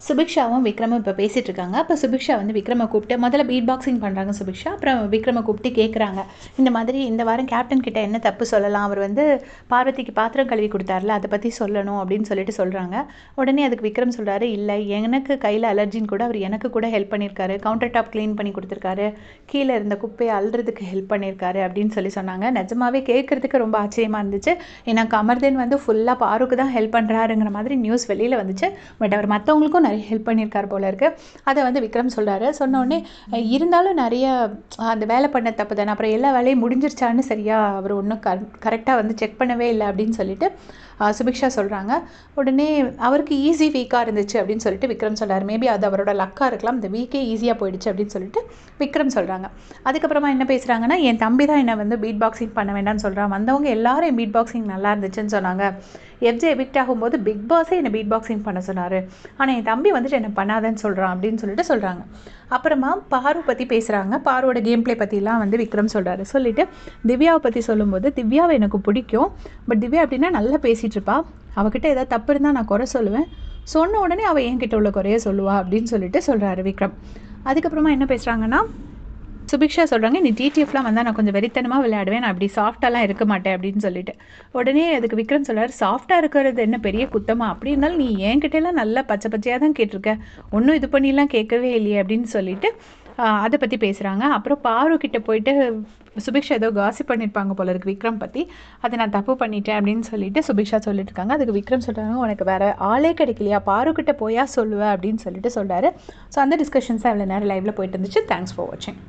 சுபிக்ஷாவும் விக்ரமும் இப்போ பேசிகிட்டு இருக்காங்க. அப்போ சுபிக்ஷா வந்து விக்ரமை கூப்பிட்டு முதல்ல பீட் பாக்ஸிங் பண்ணுறாங்க சுபிக்ஷா. அப்புறம் விக்ரமை கூப்பிட்டு கேட்குறாங்க, இந்த மாதிரி இந்த வாரம் கேப்டன் கிட்ட என்ன தப்பு சொல்லலாம், அவர் வந்து பார்வதிக்கு பாத்திரம் கழுவி கொடுத்தாருல, அதை பற்றி சொல்லணும் அப்படின்னு சொல்கிறாங்க. உடனே அதுக்கு விக்ரம் சொல்கிறாரு, இல்லை எனக்கு கையில் அலர்ஜின்னு கூட அவர் எனக்கு கூட ஹெல்ப் பண்ணியிருக்காரு, கவுண்டர் டாப் க்ளீன் பண்ணி கொடுத்துருக்காரு, கீழே இருந்த குப்பையை அள்ளுறதுக்கு ஹெல்ப் பண்ணியிருக்காரு அப்படின்னு சொன்னாங்க. நிஜமாவே கேட்குறதுக்கு ரொம்ப ஆச்சரியமாக இருந்துச்சு. ஏன்னா அமர்தேன் வந்து ஃபுல்லாக பாருக்கு தான் ஹெல்ப் பண்ணுறாருங்கிற மாதிரி நியூஸ் வெளியில் வந்துச்சு. பட் அவர் மற்றவங்களுக்கும் நிறைய ஹெல்ப் பண்ணியிருக்கார் போல இருக்குது. அதை வந்து விக்ரம் சொல்கிறாரு. சொன்னோடனே இருந்தாலும் நிறைய அந்த வேலை பண்ண தப்பு தானே, அப்புறம் எல்லா வேலையும் முடிஞ்சிருச்சான்னு சரியாக அவர் ஒன்றும் கரெக்டாக வந்து செக் பண்ணவே இல்லை அப்படின்னு சொல்லிட்டு சுபிக்ஷா சொல்கிறாங்க. உடனே அவருக்கு ஈஸி வீக்காக இருந்துச்சு அப்படின்னு சொல்லிட்டு விக்ரம் சொல்கிறார். மேபி அது அவரோட லக்காக இருக்கலாம், இந்த வீக்கே ஈஸியாக போயிடுச்சு அப்படின்னு சொல்லிட்டு விக்ரம் சொல்கிறாங்க. அதுக்கப்புறமா என்ன பேசுகிறாங்கன்னா, என் தம்பி தான் என்னை வந்து பீட் பாக்ஸிங் பண்ண வேண்டாம்னு சொல்கிறான், வந்தவங்க எல்லாரும் என் பீட் பாக்ஸிங் நல்லா இருந்துச்சுன்னு சொன்னாங்க. எஃப்ஜே எவிக்ட் ஆகும்போது பிக் பாஸே என்னை பீட் பாக்ஸிங் பண்ண சொன்னார், ஆனால் என் தம்பி வந்துட்டு என்ன பண்ணாதன்னு சொல்கிறான் அப்படின்னு சொல்கிறாங்க. அப்புறமா பாரு பற்றி பேசுகிறாங்க. பாருவோட கேம் பிளே பற்றிலாம் வந்து விக்ரம் சொல்கிறாரு. சொல்லிவிட்டு திவ்யாவை பற்றி சொல்லும்போது, திவ்யாவை எனக்கு பிடிக்கும், பட் திவ்யா அப்படின்னா நல்லா பேசிகிட்டு இருப்பா, அவகிட்ட ஏதாவது தப்பு இருந்தால் நான் குறை சொல்லுவேன், சொன்ன உடனே அவள் என்கிட்ட உள்ள குறைய சொல்லுவா அப்படின்னு சொல்கிறாரு விக்ரம். அதுக்கப்புறமா என்ன பேசுகிறாங்கன்னா, சுபிக்ஷா சொல்கிறாங்க, நீ டிடிஎஃப்லாம் வந்தால் நான் கொஞ்சம் வெறித்தனமாக விளையாடுவேன், நான் அப்படி சாஃப்டாலாம் இருக்க மாட்டேன் அப்படின்னு சொல்லிட்டு. உடனே அதுக்கு விக்ரம் சொல்கிறார், சாஃப்டாக இருக்கிறது என்ன பெரிய குத்தமா, அப்படி இருந்தாலும் நீ என்கிட்டலாம் நல்லா பச்சை பச்சையாக தான் கேட்டிருக்க, ஒன்றும் இது பண்ணிலாம் கேட்கவே இல்லையே அப்படின்னு சொல்லிட்டு அதை பற்றி பேசுகிறாங்க. அப்புறம் பாரு கிட்ட போயிட்டு சுபிக்ஷா ஏதோ காசிப் பண்ணியிருப்பாங்க போல இருக்குது விக்ரம் பற்றி, அதை நான் தப்பு பண்ணிட்டேன் அப்படின்னு சொல்லிட்டு சுபிக்ஷா சொல்லிட்டு இருக்காங்க. அதுக்கு விக்ரம் சொல்கிறாங்க, உனக்கு வேறு ஆளே கிடைக்கலையா, பாருக்கிட்ட போயா சொல்லுவேன் அப்படின்னு சொல்லிட்டு சொல்கிறாரு. ஸோ அந்த டிஸ்கஷன்ஸாக இவ்வளோ நேரம் லைவில் போயிட்டு இருந்துச்சு. தேங்க்ஸ் ஃபார் வாட்சிங்.